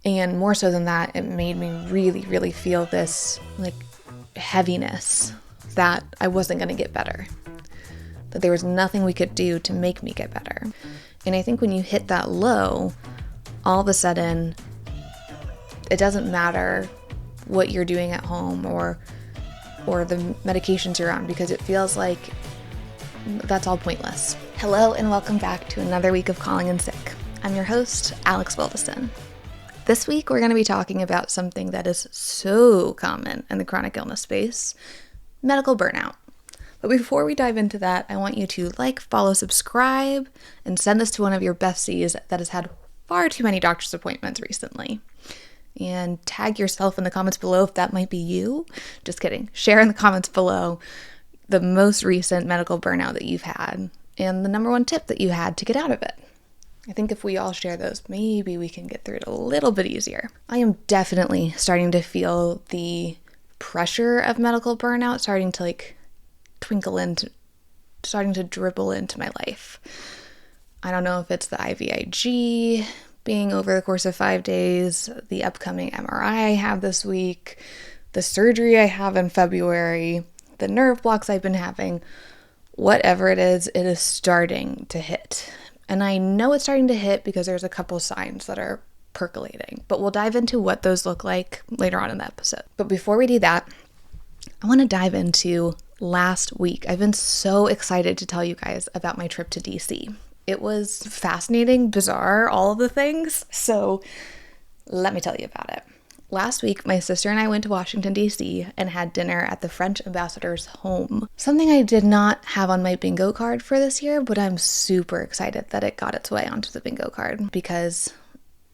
And more so than that, it made me really, really feel this like heaviness that I wasn't going to get better, that there was nothing we could do to make me get better. And I think when you hit that low, all of a sudden, it doesn't matter what you're doing at home or the medications you're on, because it feels like that's all pointless. Hello and welcome back to another week of Calling in Sick. I'm your host, Alex Wildeson. This week, we're going to be talking about something that is so common in the chronic illness space, medical burnout. But before we dive into that, I want you to like, follow, subscribe, and send this to one of your besties that has had far too many doctor's appointments recently. And tag yourself in the comments below if that might be you. Just kidding. Share in the comments below the most recent medical burnout that you've had and the number one tip that you had to get out of it. I think if we all share those, maybe we can get through it a little bit easier. I am definitely starting to feel the pressure of medical burnout starting to starting to dribble into my life. I don't know if it's the IVIG being over the course of 5 days, the upcoming MRI I have this week, the surgery I have in February, the nerve blocks I've been having. Whatever it is starting to hit. And I know it's starting to hit because there's a couple signs that are percolating, but we'll dive into what those look like later on in the episode. But before we do that, I want to dive into last week. I've been so excited to tell you guys about my trip to DC. It was fascinating, bizarre, all of the things. So let me tell you about it. Last week, my sister and I went to Washington, D.C. and had dinner at the French ambassador's home. Something I did not have on my bingo card for this year, but I'm super excited that it got its way onto the bingo card, because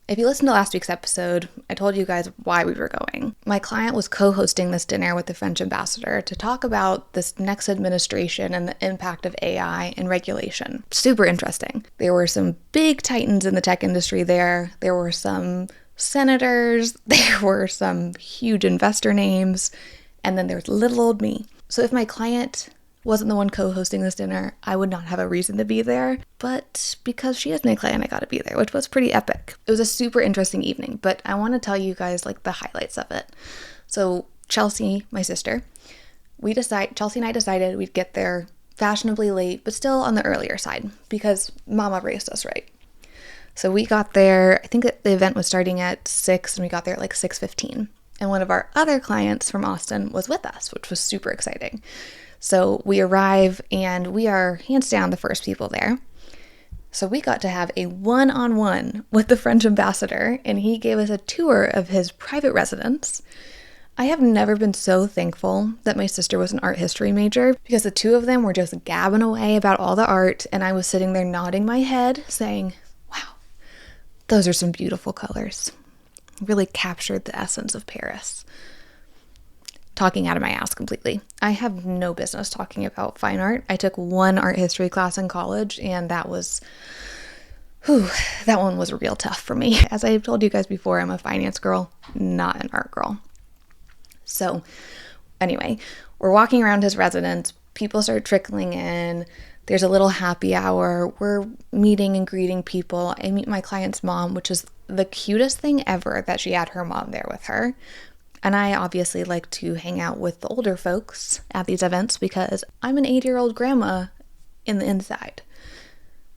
if you listened to last week's episode, I told you guys why we were going. My client was co-hosting this dinner with the French ambassador to talk about this next administration and the impact of AI and regulation. Super interesting. There were some big titans in the tech industry there. There were some senators, there were some huge investor names, and then there's little old me. So if my client wasn't the one co-hosting this dinner, I would not have a reason to be there, but because she is my client, I gotta be there, which was pretty epic. It was a super interesting evening, but I want to tell you guys like the highlights of it. So Chelsea, my sister, Chelsea and I decided we'd get there fashionably late, but still on the earlier side, because mama raised us right. So we got there, I think the event was starting at 6 and we got there at like 6:15. And one of our other clients from Austin was with us, which was super exciting. So we arrive and we are hands down the first people there. So we got to have a one-on-one with the French ambassador, and he gave us a tour of his private residence. I have never been so thankful that my sister was an art history major, because the two of them were just gabbing away about all the art, and I was sitting there nodding my head saying, those are some beautiful colors. Really captured the essence of Paris. Talking out of my ass completely. I have no business talking about fine art. I took one art history class in college, and that one was real tough for me. As I've told you guys before, I'm a finance girl, not an art girl. So anyway, we're walking around his residence. People start trickling in. There's a little happy hour. We're meeting and greeting people. I meet my client's mom, which is the cutest thing ever that she had her mom there with her. And I obviously like to hang out with the older folks at these events because I'm an 80-year-old grandma in the inside.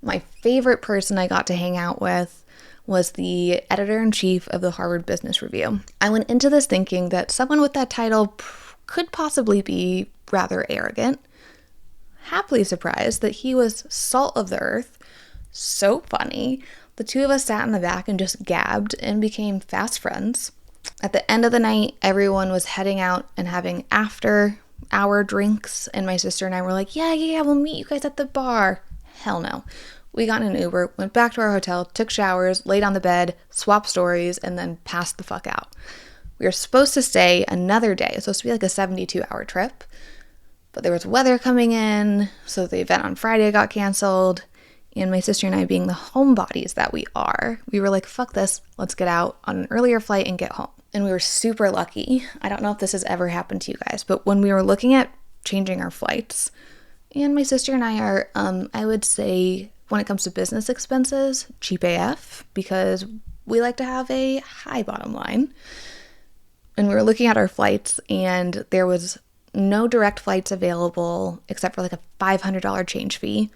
My favorite person I got to hang out with was the editor-in-chief of the Harvard Business Review. I went into this thinking that someone with that title could possibly be rather arrogant. Happily surprised that he was salt of the earth, so funny. The two of us sat in the back and just gabbed and became fast friends. At the end of the night, everyone was heading out and having after-hour drinks, and my sister and I were like, yeah, we'll meet you guys at the bar. Hell no. We got in an Uber, went back to our hotel, took showers, laid on the bed, swapped stories, and then passed the fuck out. We were supposed to stay another day. It was supposed to be like a 72-hour trip. But there was weather coming in, so the event on Friday got canceled, and my sister and I, being the homebodies that we are, we were like, fuck this, let's get out on an earlier flight and get home. And we were super lucky. I don't know if this has ever happened to you guys, but when we were looking at changing our flights, and my sister and I are, I would say, when it comes to business expenses, cheap AF, because we like to have a high bottom line. And we were looking at our flights, and there was no direct flights available except for like a $500 change fee.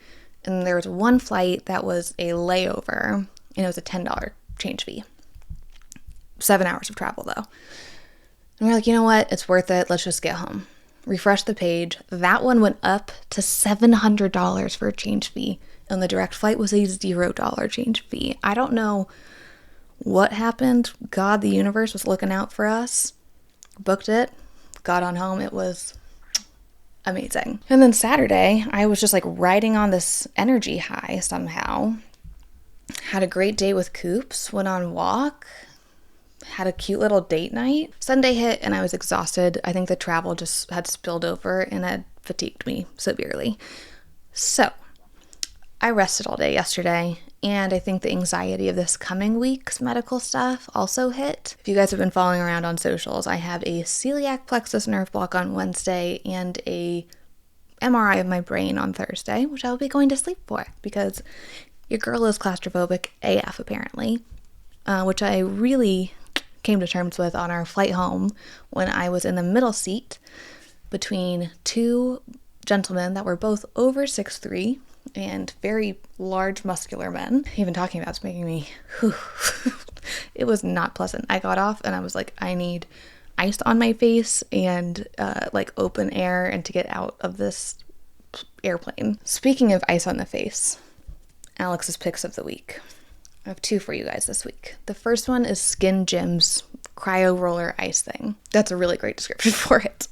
And there was one flight that was a layover, and it was a $10 change fee. 7 hours of travel though. And we're like, you know what? It's worth it. Let's just get home. Refresh the page. That one went up to $700 for a change fee. And the direct flight was a $0 change fee. I don't know what happened. God, the universe was looking out for us. Booked it. Got on home. It was amazing. And then Saturday, I was just like riding on this energy high somehow. Had a great day with Coops. Went on a walk. Had a cute little date night. Sunday hit and I was exhausted. I think the travel just had spilled over and had fatigued me severely. So I rested all day yesterday, and I think the anxiety of this coming week's medical stuff also hit. If you guys have been following around on socials, I have a celiac plexus nerve block on Wednesday and a MRI of my brain on Thursday, which I will be going to sleep for because your girl is claustrophobic AF apparently, which I really came to terms with on our flight home when I was in the middle seat between two gentlemen that were both over 6'3", and very large muscular men. Even talking about it's making me, it was not pleasant. I got off and I was like, I need ice on my face and like open air and to get out of this airplane. Speaking of ice on the face, Alex's picks of the week. I have two for you guys this week. The first one is Skin Gym's Cryoroller ice thing. That's a really great description for it.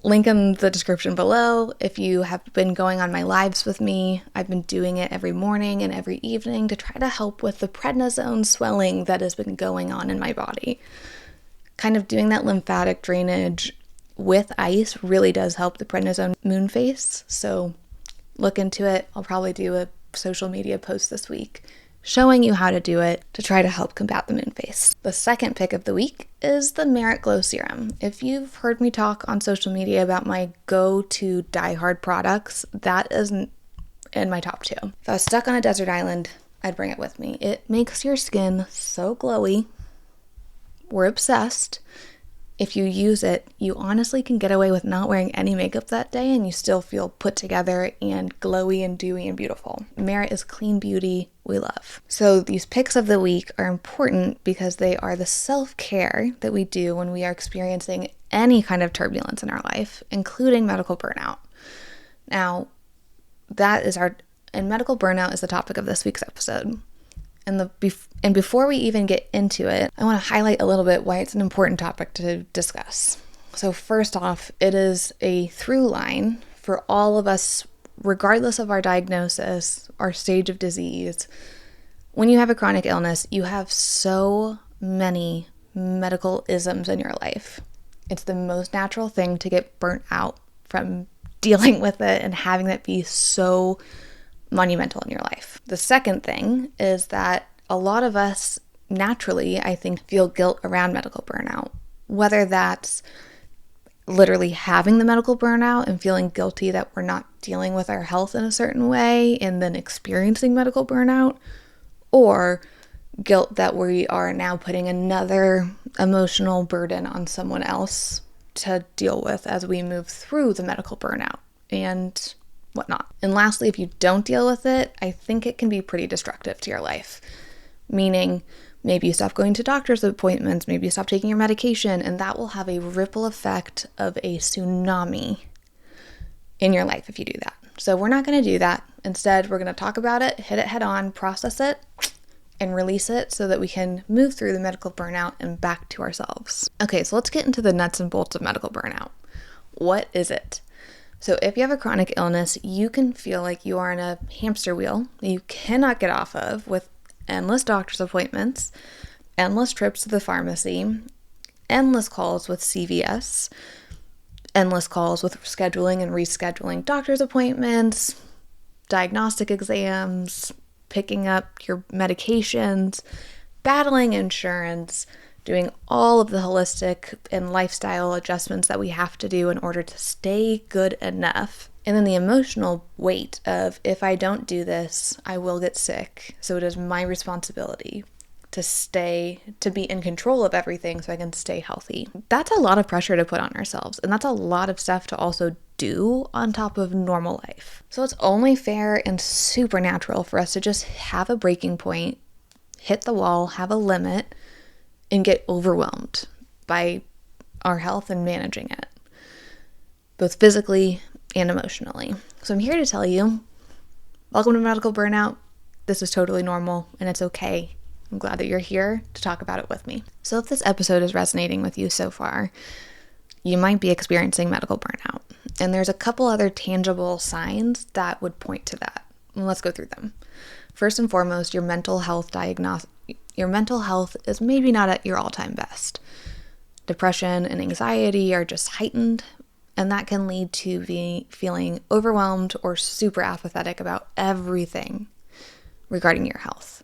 Link in the description below. If you have been going on my lives with me, I've been doing it every morning and every evening to try to help with the prednisone swelling that has been going on in my body. Kind of doing that lymphatic drainage with ice really does help the prednisone moon face. So look into it. I'll probably do a social media post this week showing you how to do it to try to help combat the moon face. The second pick of the week is the Merit Glow Serum. If you've heard me talk on social media about my go-to die-hard products, that is in my top two. If I was stuck on a desert island, I'd bring it with me. It makes your skin so glowy. We're obsessed. If you use it, you honestly can get away with not wearing any makeup that day and you still feel put together and glowy and dewy and beautiful. Merit is clean beauty we love. So these picks of the week are important because they are the self-care that we do when we are experiencing any kind of turbulence in our life, including medical burnout. Now, medical burnout is the topic of this week's episode. And before we even get into it, I want to highlight a little bit why it's an important topic to discuss. So first off, it is a through line for all of us, regardless of our diagnosis, our stage of disease. When you have a chronic illness, you have so many medical isms in your life. It's the most natural thing to get burnt out from dealing with it and having that be so monumental in your life. The second thing is that a lot of us naturally, I think, feel guilt around medical burnout, whether that's literally having the medical burnout and feeling guilty that we're not dealing with our health in a certain way and then experiencing medical burnout, or guilt that we are now putting another emotional burden on someone else to deal with as we move through the medical burnout and whatnot. And lastly, if you don't deal with it, I think it can be pretty destructive to your life. Meaning, maybe you stop going to doctor's appointments, maybe you stop taking your medication, and that will have a ripple effect of a tsunami in your life if you do that. So we're not going to do that. Instead, we're going to talk about it, hit it head on, process it, and release it so that we can move through the medical burnout and back to ourselves. Okay, so let's get into the nuts and bolts of medical burnout. What is it? So if you have a chronic illness, you can feel like you are in a hamster wheel that you cannot get off of, with endless doctor's appointments, endless trips to the pharmacy, endless calls with CVS, endless calls with scheduling and rescheduling doctor's appointments, diagnostic exams, picking up your medications, battling insurance, doing all of the holistic and lifestyle adjustments that we have to do in order to stay good enough. And then the emotional weight of, if I don't do this, I will get sick. So it is my responsibility. to be in control of everything so I can stay healthy. That's a lot of pressure to put on ourselves, and that's a lot of stuff to also do on top of normal life. So it's only fair and super natural for us to just have a breaking point, hit the wall, have a limit, and get overwhelmed by our health and managing it, both physically and emotionally. So I'm here to tell you, welcome to medical burnout. This is totally normal and it's okay. I'm glad that you're here to talk about it with me. So if this episode is resonating with you so far, you might be experiencing medical burnout. And there's a couple other tangible signs that would point to that. Let's go through them. First and foremost, your mental health is maybe not at your all-time best. Depression and anxiety are just heightened, and that can lead to feeling overwhelmed or super apathetic about everything regarding your health.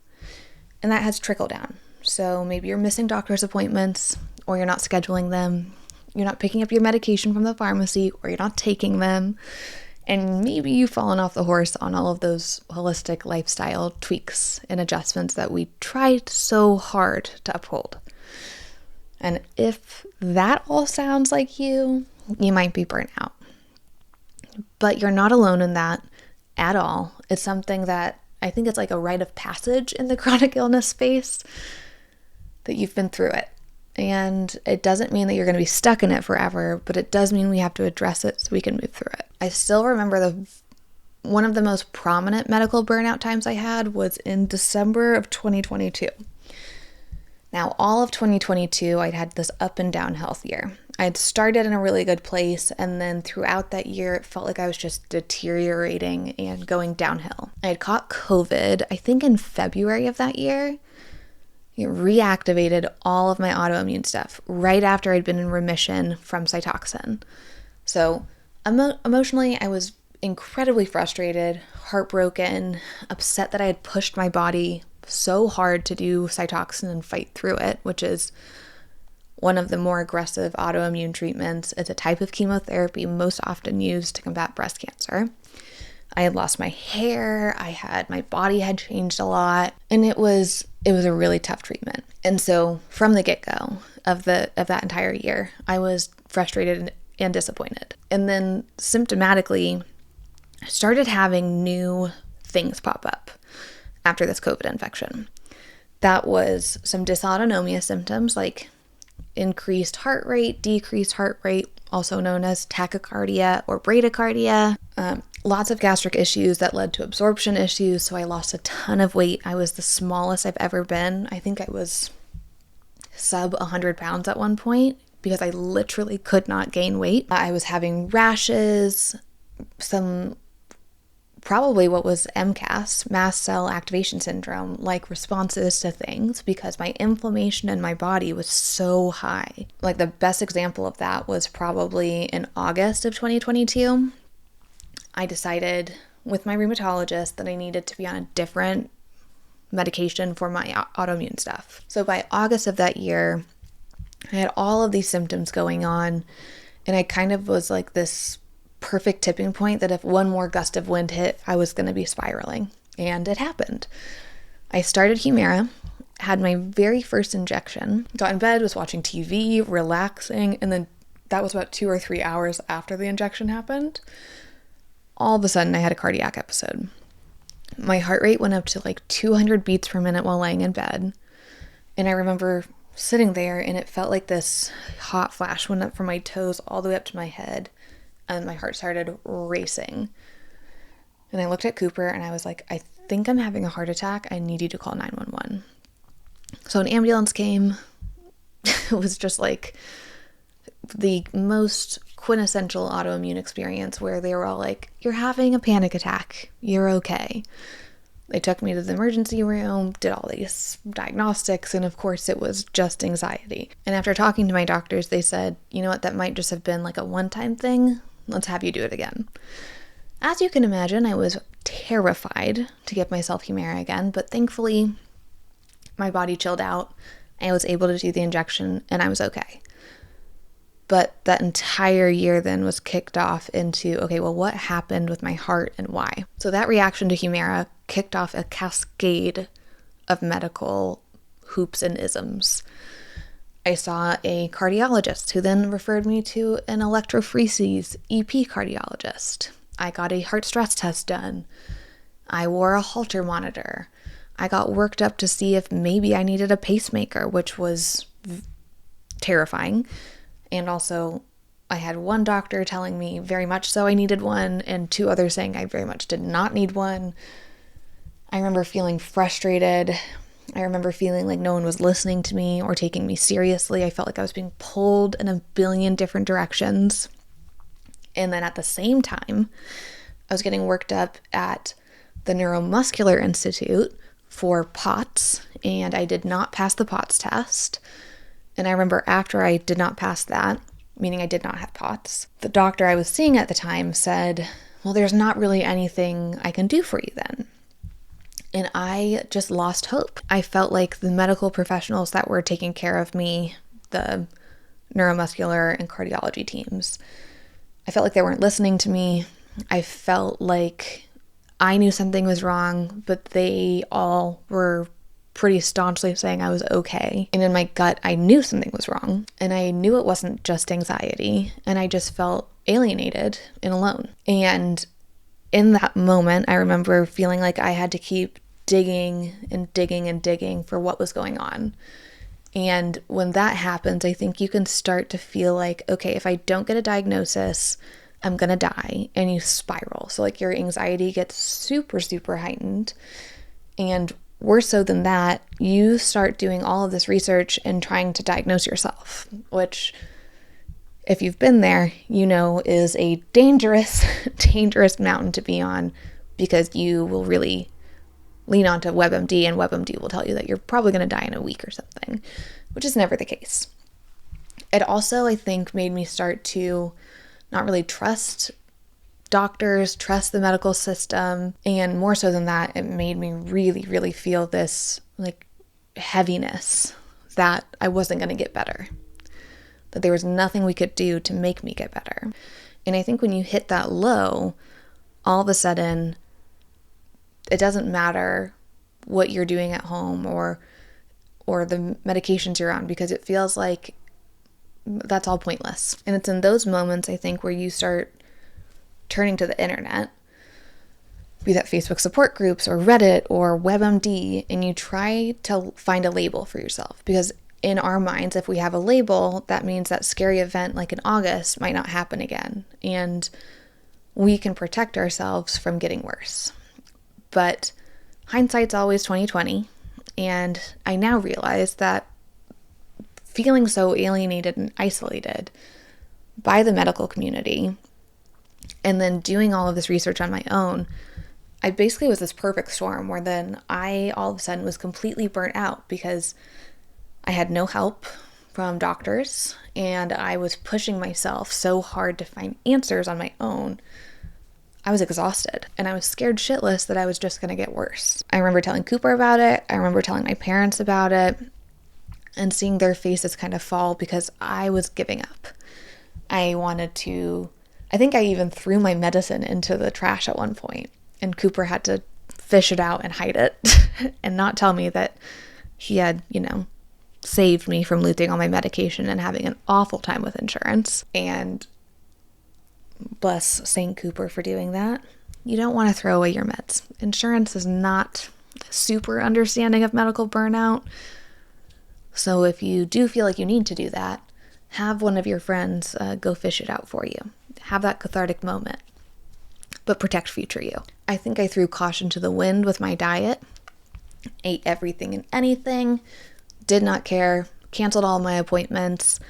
And that has trickle down. So maybe you're missing doctor's appointments, or you're not scheduling them. You're not picking up your medication from the pharmacy, or you're not taking them. And maybe you've fallen off the horse on all of those holistic lifestyle tweaks and adjustments that we tried so hard to uphold. And if that all sounds like you might be burnt out. But you're not alone in that at all. It's something that I think it's like a rite of passage in the chronic illness space, that you've been through it. And it doesn't mean that you're going to be stuck in it forever, but it does mean we have to address it so we can move through it. I still remember one of the most prominent medical burnout times I had was in December of 2022. Now, all of 2022, I'd had this up and down health year. I had started in a really good place, and then throughout that year, it felt like I was just deteriorating and going downhill. I had caught COVID, I think in February of that year. It reactivated all of my autoimmune stuff right after I'd been in remission from Cytoxin. So emotionally, I was incredibly frustrated, heartbroken, upset that I had pushed my body so hard to do Cytoxin and fight through it, which is one of the more aggressive autoimmune treatments. It's a type of chemotherapy most often used to combat breast cancer. I had lost my hair, my body had changed a lot, and it was a really tough treatment. And so from the get-go of that entire year, I was frustrated and disappointed. And then symptomatically, I started having new things pop up after this COVID infection. That was some dysautonomia symptoms like increased heart rate, decreased heart rate, also known as tachycardia or bradycardia. Lots of gastric issues that led to absorption issues, so I lost a ton of weight. I was the smallest I've ever been. I think I was sub 100 pounds at one point because I literally could not gain weight. I was having rashes, probably what was MCAS, mast cell activation syndrome, like responses to things, because my inflammation in my body was so high. Like the best example of that was probably in August of 2022. I decided with my rheumatologist that I needed to be on a different medication for my autoimmune stuff. So by August of that year, I had all of these symptoms going on, and I kind of was like this perfect tipping point that if one more gust of wind hit, I was going to be spiraling. And it happened. I started Humira, had my very first injection, got in bed, was watching TV, relaxing, and then that was about 2 or 3 hours after the injection happened. All of a sudden, I had a cardiac episode. My heart rate went up to like 200 beats per minute while laying in bed. And I remember sitting there, and it felt like this hot flash went up from my toes all the way up to my head. And my heart started racing. And I looked at Cooper, and I was like, I think I'm having a heart attack. I need you to call 911. So an ambulance came. It was just like the most quintessential autoimmune experience where they were all like, you're having a panic attack. You're okay. They took me to the emergency room, did all these diagnostics, and of course it was just anxiety. And after talking to my doctors, they said, you know what, that might just have been like a one-time thing. Let's have you do it again. As you can imagine, I was terrified to give myself Humira again, but thankfully my body chilled out. I was able to do the injection, and I was okay. But that entire year then was kicked off into, okay, well, what happened with my heart and why? So that reaction to Humira kicked off a cascade of medical hoops and isms. I saw a cardiologist who then referred me to an electrophoresis EP cardiologist. I got a heart stress test done. I wore a Holter monitor. I got worked up to see if maybe I needed a pacemaker, which was terrifying. And also, I had one doctor telling me very much so I needed one, and 2 others saying I very much did not need one. I remember feeling frustrated. I remember feeling like no one was listening to me or taking me seriously. I felt like I was being pulled in a billion different directions. And then at the same time, I was getting worked up at the Neuromuscular Institute for POTS, and I did not pass the POTS test. And I remember after I did not pass that, meaning I did not have POTS, the doctor I was seeing at the time said, well, there's not really anything I can do for you then. And I just lost hope. I felt like the medical professionals that were taking care of me, the neuromuscular and cardiology teams, I felt like they weren't listening to me. I felt like I knew something was wrong, but they all were pretty staunchly saying I was okay. And in my gut, I knew something was wrong. And I knew it wasn't just anxiety. And I just felt alienated and alone. And in that moment, I remember feeling like I had to keep digging and digging and digging for what was going on. And when that happens, I think you can start to feel like, okay, if I don't get a diagnosis, I'm going to die. And you spiral. So like your anxiety gets super, super heightened. And worse so than that, you start doing all of this research and trying to diagnose yourself, which, if you've been there, you know is a dangerous, dangerous mountain to be on, because you will really lean onto WebMD, and WebMD will tell you that you're probably going to die in a week or something, which is never the case. It also, I think, made me start to not really trust doctors, trust the medical system, and more so than that, it made me really, really feel this like heaviness that I wasn't going to get better, that there was nothing we could do to make me get better. And I think when you hit that low, all of a sudden, it doesn't matter what you're doing at home or the medications you're on, because it feels like that's all pointless. And it's in those moments, I think, where you start turning to the internet, be that Facebook support groups or Reddit or WebMD, and you try to find a label for yourself. Because in our minds, if we have a label, that means that scary event like in August might not happen again. And we can protect ourselves from getting worse. But hindsight's always 20/20. And I now realize that feeling so alienated and isolated by the medical community, and then doing all of this research on my own, I basically was this perfect storm where then I all of a sudden was completely burnt out because I had no help from doctors, and I was pushing myself so hard to find answers on my own. I was exhausted, and I was scared shitless that I was just going to get worse. I remember telling Cooper about it. I remember telling my parents about it and seeing their faces kind of fall because I was giving up. I think I even threw my medicine into the trash at one point, and Cooper had to fish it out and hide it and not tell me that he had, saved me from losing all my medication and having an awful time with insurance. And bless St. Cooper for doing that. You don't want to throw away your meds. Insurance is not super understanding of medical burnout. So if you do feel like you need to do that, have one of your friends go fish it out for you. Have that cathartic moment, but protect future you. I think I threw caution to the wind with my diet, ate everything and anything, did not care, canceled all my appointments.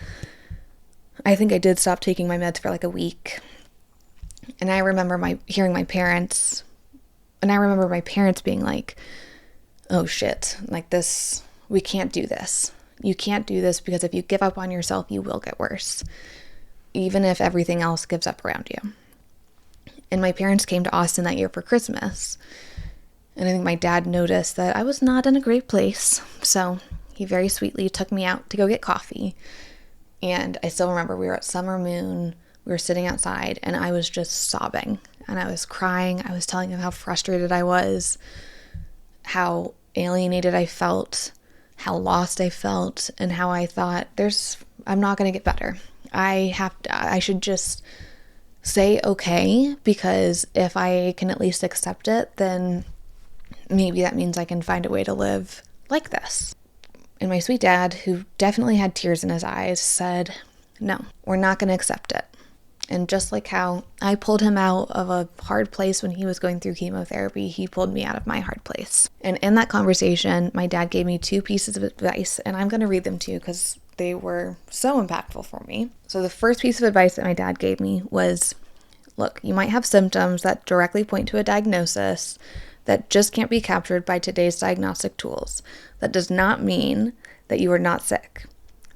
I think I did stop taking my meds for like a week. And I remember hearing my parents, and I remember my parents being like, oh shit, like this, we can't do this. You can't do this because if you give up on yourself, you will get worse, even if everything else gives up around you. And my parents came to Austin that year for Christmas. And I think my dad noticed that I was not in a great place. So he very sweetly took me out to go get coffee. And I still remember we were at Summer Moon. We were sitting outside and I was just sobbing. And I was crying. I was telling him how frustrated I was, how alienated I felt, how lost I felt, and how I thought I'm not going to get better. I should just say okay, because if I can at least accept it, then maybe that means I can find a way to live like this. And my sweet dad, who definitely had tears in his eyes, said, no, we're not going to accept it. And just like how I pulled him out of a hard place when he was going through chemotherapy, he pulled me out of my hard place. And in that conversation, my dad gave me 2 pieces of advice, and I'm going to read them to you because they were so impactful for me. So the first piece of advice that my dad gave me was, look, you might have symptoms that directly point to a diagnosis that just can't be captured by today's diagnostic tools. That does not mean that you are not sick.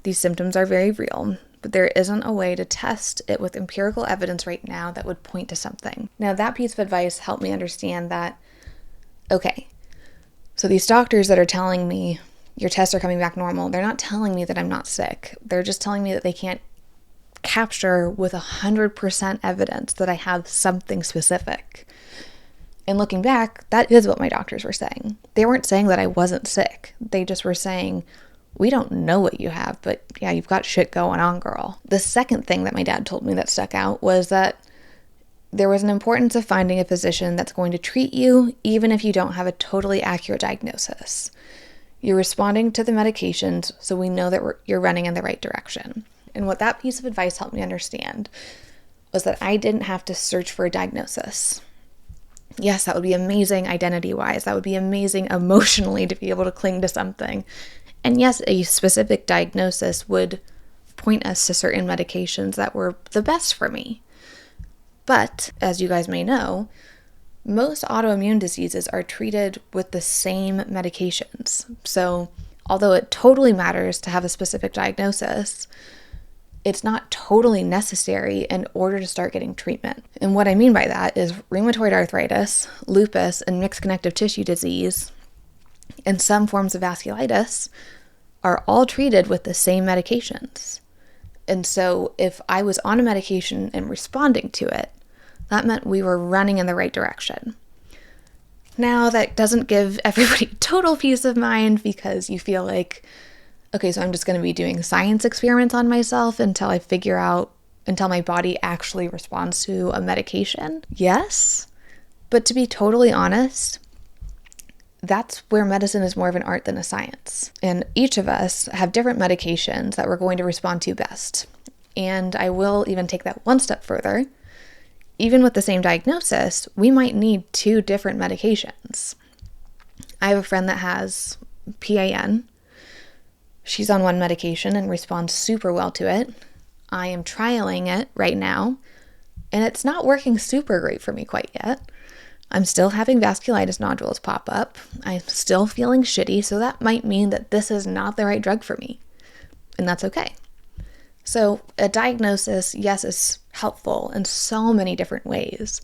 These symptoms are very real, but there isn't a way to test it with empirical evidence right now that would point to something. Now, that piece of advice helped me understand that, okay, so these doctors that are telling me your tests are coming back normal, they're not telling me that I'm not sick. They're just telling me that they can't capture with 100% evidence that I have something specific. And looking back, that is what my doctors were saying. They weren't saying that I wasn't sick. They just were saying, we don't know what you have, but yeah, you've got shit going on, girl. The second thing that my dad told me that stuck out was that there was an importance of finding a physician that's going to treat you even if you don't have a totally accurate diagnosis. You're responding to the medications, so we know that you're running in the right direction. And what that piece of advice helped me understand was that I didn't have to search for a diagnosis. Yes, that would be amazing identity-wise. That would be amazing emotionally to be able to cling to something. And yes, a specific diagnosis would point us to certain medications that were the best for me. But, as you guys may know, most autoimmune diseases are treated with the same medications. So, although it totally matters to have a specific diagnosis, it's not totally necessary in order to start getting treatment. And what I mean by that is rheumatoid arthritis, lupus, and mixed connective tissue disease, and some forms of vasculitis are all treated with the same medications. And so if I was on a medication and responding to it, that meant we were running in the right direction. Now, that doesn't give everybody total peace of mind because you feel like, okay, so I'm just going to be doing science experiments on myself until my body actually responds to a medication. Yes, but to be totally honest, that's where medicine is more of an art than a science. And each of us have different medications that we're going to respond to best. And I will even take that one step further. Even with the same diagnosis, we might need 2 different medications. I have a friend that has PAN. She's on one medication and responds super well to it. I am trialing it right now, and it's not working super great for me quite yet. I'm still having vasculitis nodules pop up. I'm still feeling shitty, so that might mean that this is not the right drug for me, and that's okay. So a diagnosis, yes, is helpful in so many different ways.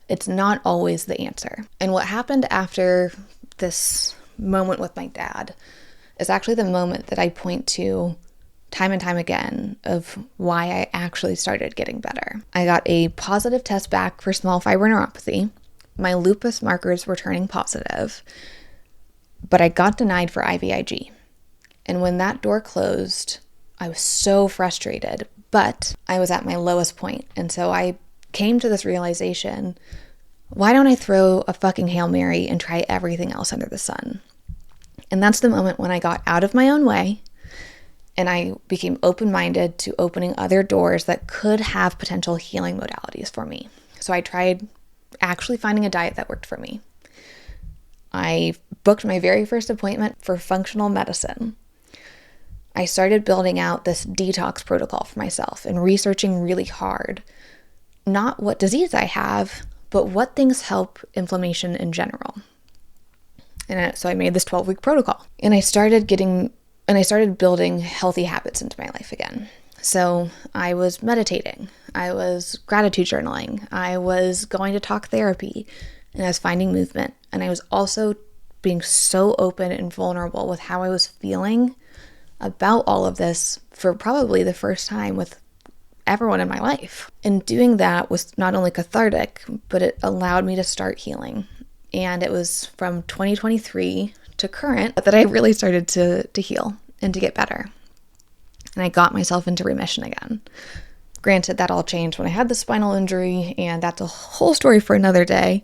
It's not always the answer. And what happened after this moment with my dad is actually the moment that I point to time and time again of why I actually started getting better. I got a positive test back for small fiber neuropathy. My lupus markers were turning positive, but I got denied for IVIG. And when that door closed, I was so frustrated, but I was at my lowest point. And so I came to this realization, why don't I throw a fucking Hail Mary and try everything else under the sun? And that's the moment when I got out of my own way and I became open-minded to opening other doors that could have potential healing modalities for me. So I tried actually finding a diet that worked for me. I booked my very first appointment for functional medicine. I started building out this detox protocol for myself and researching really hard, not what disease I have, but what things help inflammation in general. And so I made this 12-week protocol, and I started building healthy habits into my life again. So I was meditating, I was gratitude journaling, I was going to talk therapy, and I was finding movement. And I was also being so open and vulnerable with how I was feeling about all of this for probably the first time with everyone in my life. And doing that was not only cathartic, but it allowed me to start healing. And it was from 2023 to current that I really started to heal and to get better. And I got myself into remission again. Granted, that all changed when I had the spinal injury, and that's a whole story for another day.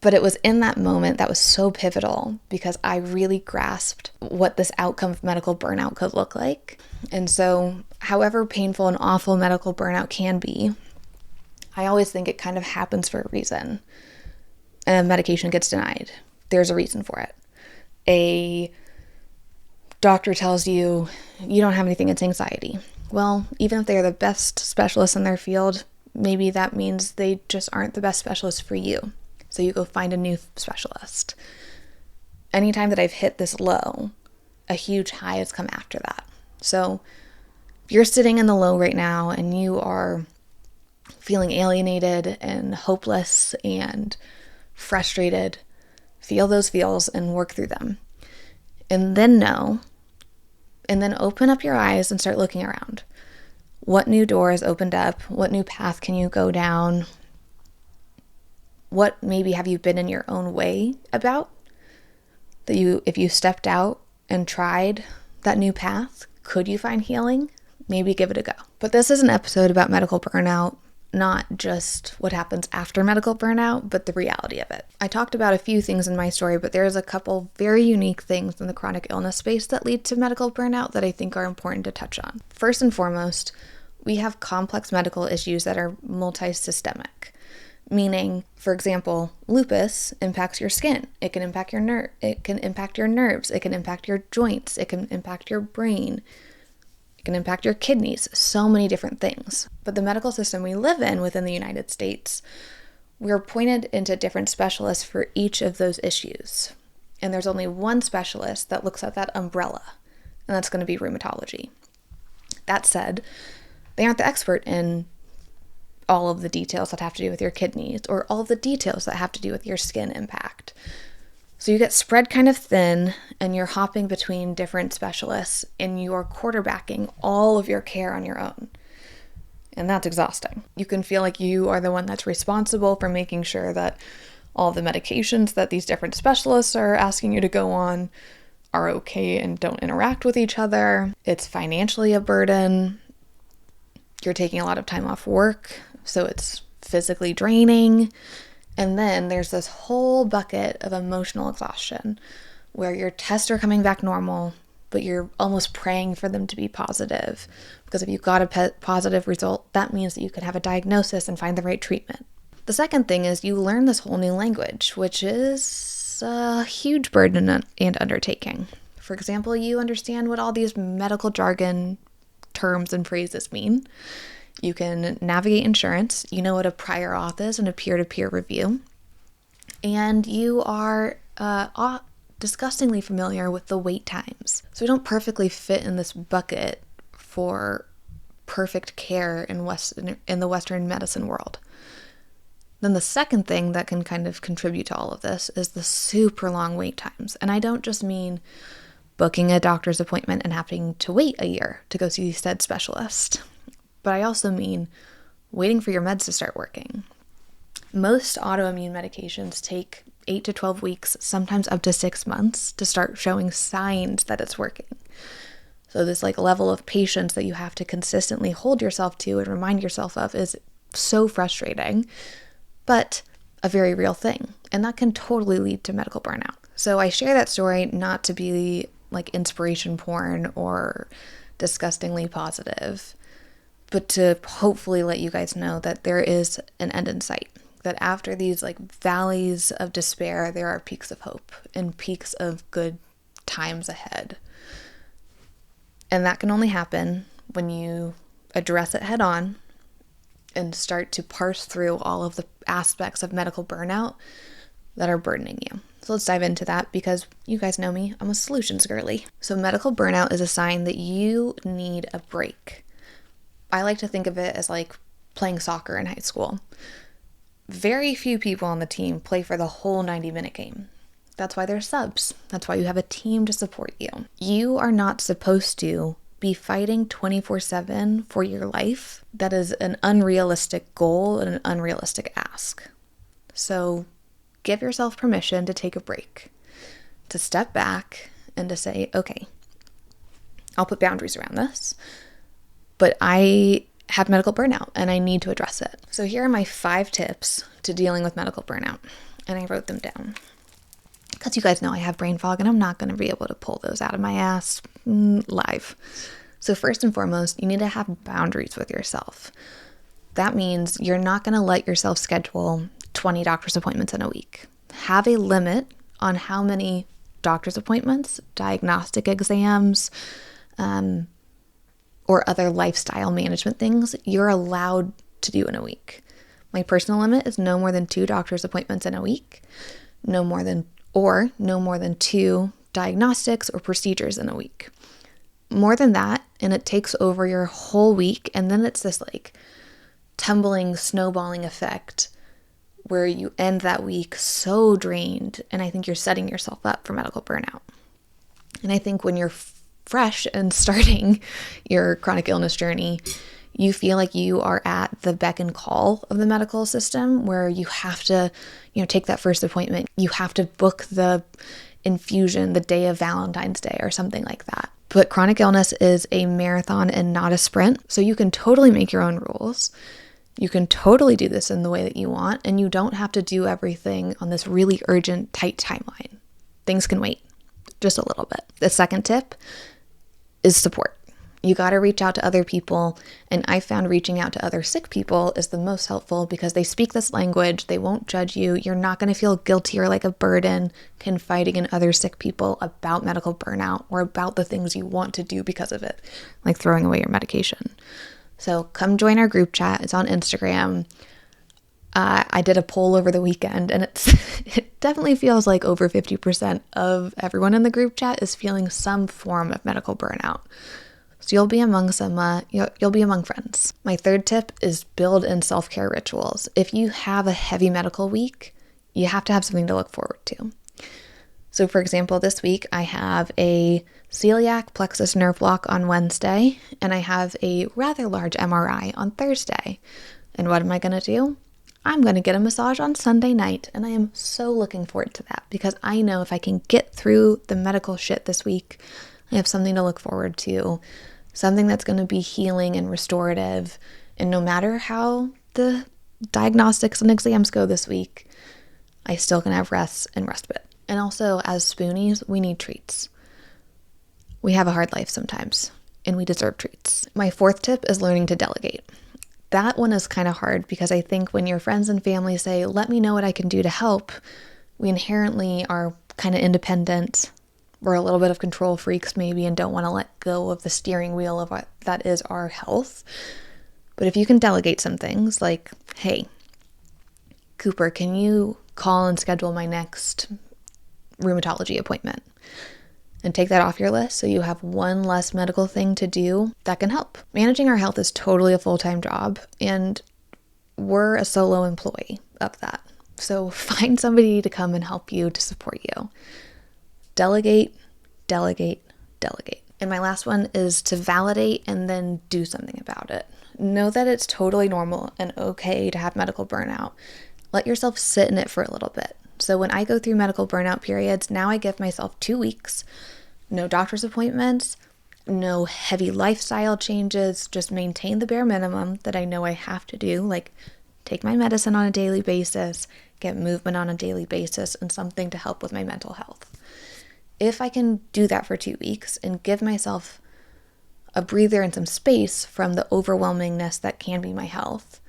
But it was in that moment that was so pivotal because I really grasped what this outcome of medical burnout could look like. And so, however painful and awful medical burnout can be, I always think it kind of happens for a reason. And medication gets denied. There's a reason for it. A doctor tells you you don't have anything, it's anxiety. Well, even if they're the best specialists in their field, maybe that means they just aren't the best specialist for you. So you go find a new specialist. Anytime that I've hit this low, a huge high has come after that. So if you're sitting in the low right now and you are feeling alienated and hopeless and frustrated, feel those feels and work through them. And then open up your eyes and start looking around. What new doors opened up? What new path can you go down? What maybe have you been in your own way about? If you stepped out and tried that new path, could you find healing? Maybe give it a go. But this is an episode about medical burnout, not just what happens after medical burnout, but the reality of it. I talked about a few things in my story, but there's a couple very unique things in the chronic illness space that lead to medical burnout that I think are important to touch on. First and foremost, we have complex medical issues that are multi-systemic. Meaning, for example, lupus impacts your skin. It can impact your nerves. It can impact your joints. It can impact your brain. It can impact your kidneys. So many different things. But the medical system we live in within the United States, we're pointed into different specialists for each of those issues. And there's only one specialist that looks at that umbrella, and that's going to be rheumatology. That said, they aren't the expert in all of the details that have to do with your kidneys or all of the details that have to do with your skin impact. So you get spread kind of thin and you're hopping between different specialists and you're quarterbacking all of your care on your own. And that's exhausting. You can feel like you are the one that's responsible for making sure that all the medications that these different specialists are asking you to go on are okay and don't interact with each other. It's financially a burden. You're taking a lot of time off work, so it's physically draining. And then there's this whole bucket of emotional exhaustion where your tests are coming back normal, but you're almost praying for them to be positive. Because if you got a positive result, that means that you can have a diagnosis and find the right treatment. The second thing is you learn this whole new language, which is a huge burden and undertaking. For example, you understand what all these medical jargon terms and phrases mean. You can navigate insurance. You know what a prior auth is and a peer-to-peer review. And you are disgustingly familiar with the wait times. So we don't perfectly fit in this bucket for perfect care in the Western medicine world. Then the second thing that can kind of contribute to all of this is the super long wait times. And I don't just mean booking a doctor's appointment and having to wait a year to go see said specialist. But I also mean waiting for your meds to start working. Most autoimmune medications take 8 to 12 weeks, sometimes up to 6 months to start showing signs that it's working. So this level of patience that you have to consistently hold yourself to and remind yourself of is so frustrating, but a very real thing. And that can totally lead to medical burnout. So I share that story not to be inspiration porn or disgustingly positive, but to hopefully let you guys know that there is an end in sight. That after these valleys of despair, there are peaks of hope and peaks of good times ahead. And that can only happen when you address it head on and start to parse through all of the aspects of medical burnout that are burdening you. So let's dive into that because you guys know me, I'm a solutions girly. So medical burnout is a sign that you need a break. I like to think of it as playing soccer in high school. Very few people on the team play for the whole 90-minute game. That's why there's subs. That's why you have a team to support you. You are not supposed to be fighting 24/7 for your life. That is an unrealistic goal and an unrealistic ask. So give yourself permission to take a break. to step back and to say, okay, I'll put boundaries around this, but I have medical burnout and I need to address it. So here are my 5 tips to dealing with medical burnout. And I wrote them down because you guys know I have brain fog and I'm not going to be able to pull those out of my ass live. So first and foremost, you need to have boundaries with yourself. That means you're not going to let yourself schedule 20 doctor's appointments in a week. Have a limit on how many doctor's appointments, diagnostic exams, or other lifestyle management things you're allowed to do in a week. My personal limit is no more than 2 doctor's appointments in a week, no more than 2 diagnostics or procedures in a week. More than that, and it takes over your whole week, and then it's this like tumbling, snowballing effect where you end that week so drained, and I think you're setting yourself up for medical burnout. And I think when you're fresh and starting your chronic illness journey, you feel like you are at the beck and call of the medical system where you have to, take that first appointment. You have to book the infusion the day of Valentine's Day or something like that. But chronic illness is a marathon and not a sprint. So you can totally make your own rules. You can totally do this in the way that you want, and you don't have to do everything on this really urgent, tight timeline. Things can wait just a little bit. The second tip is support. You got to reach out to other people, and I found reaching out to other sick people is the most helpful because they speak this language, they won't judge you, you're not going to feel guilty or like a burden confiding in other sick people about medical burnout or about the things you want to do because of it, like throwing away your medication. So come join our group chat. It's on Instagram. I did a poll over the weekend, and it definitely feels like over 50% of everyone in the group chat is feeling some form of medical burnout. So you'll be among you'll be among friends. My third tip is build in self-care rituals. If you have a heavy medical week, you have to have something to look forward to. So for example, this week I have a celiac plexus nerve block on Wednesday, and I have a rather large MRI on Thursday. And what am I going to do? I'm going to get a massage on Sunday night, and I am so looking forward to that because I know if I can get through the medical shit this week, I have something to look forward to, something that's going to be healing and restorative. And no matter how the diagnostics and exams go this week, I still can have rest and respite. And also, as spoonies, we need treats. We have a hard life sometimes, and we deserve treats. My fourth tip is learning to delegate. That one is kind of hard because I think when your friends and family say, let me know what I can do to help, we inherently are kind of independent. We're a little bit of control freaks maybe and don't want to let go of the steering wheel of what that is our health. But if you can delegate some things like, hey, Cooper, can you call and schedule my next rheumatology appointment? And take that off your list so you have one less medical thing to do, that can help. Managing our health is totally a full-time job, and we're a solo employee of that. So find somebody to come and help you, to support you. Delegate, delegate, delegate. And my last one is to validate and then do something about it. Know that it's totally normal and okay to have medical burnout. Let yourself sit in it for a little bit. So when I go through medical burnout periods, now I give myself 2 weeks, no doctor's appointments, no heavy lifestyle changes, just maintain the bare minimum that I know I have to do, like take my medicine on a daily basis, get movement on a daily basis, and something to help with my mental health. If I can do that for 2 weeks and give myself a breather and some space from the overwhelmingness that can be my health,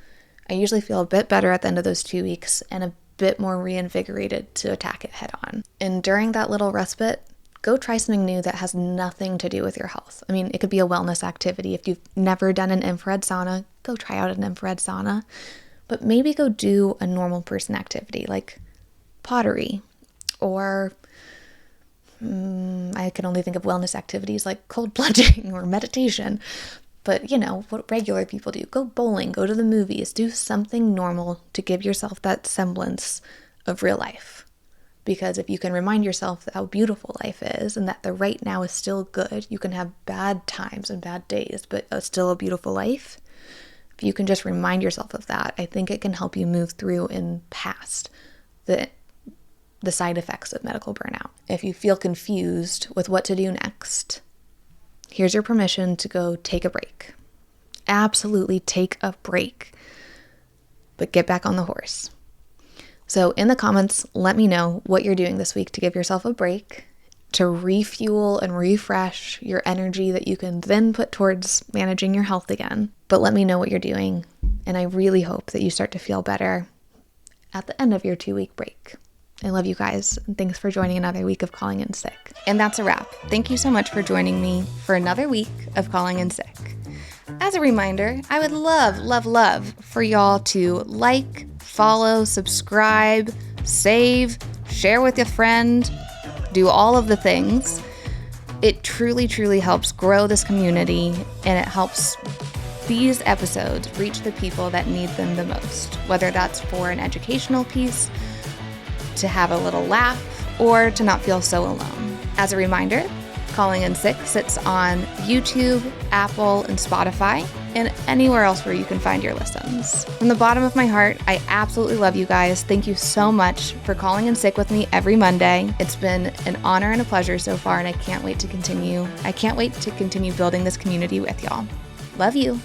I usually feel a bit better at the end of those 2 weeks and a bit more reinvigorated to attack it head on. And during that little respite, go try something new that has nothing to do with your health. I mean, it could be a wellness activity. If you've never done an infrared sauna, go try out an infrared sauna. But maybe go do a normal person activity like pottery, or I can only think of wellness activities like cold plunging or meditation. But what regular people do. Go bowling, go to the movies, do something normal to give yourself that semblance of real life. Because if you can remind yourself how beautiful life is and that the right now is still good, you can have bad times and bad days, but still a beautiful life. If you can just remind yourself of that, I think it can help you move through and past the the side effects of medical burnout. If you feel confused with what to do next, here's your permission to go take a break. Absolutely take a break, but get back on the horse. So in the comments, let me know what you're doing this week to give yourself a break, to refuel and refresh your energy that you can then put towards managing your health again. But let me know what you're doing, and I really hope that you start to feel better at the end of your 2-week break. I love you guys, and thanks for joining another week of Calling in Sick. And that's a wrap. Thank you so much for joining me for another week of Calling in Sick. As a reminder, I would love for y'all to like, follow, subscribe, save, share with a friend, do all of the things. It truly helps grow this community, and it helps these episodes reach the people that need them the most, whether that's for an educational piece, to have a little laugh, or to not feel so alone. As a reminder, Calling in Sick sits on YouTube, Apple, and Spotify, and anywhere else where you can find your listens. From the bottom of my heart, I absolutely love you guys. Thank you so much for calling in sick with me every Monday. It's been an honor and a pleasure so far, and I can't wait to continue building this community with y'all. Love you.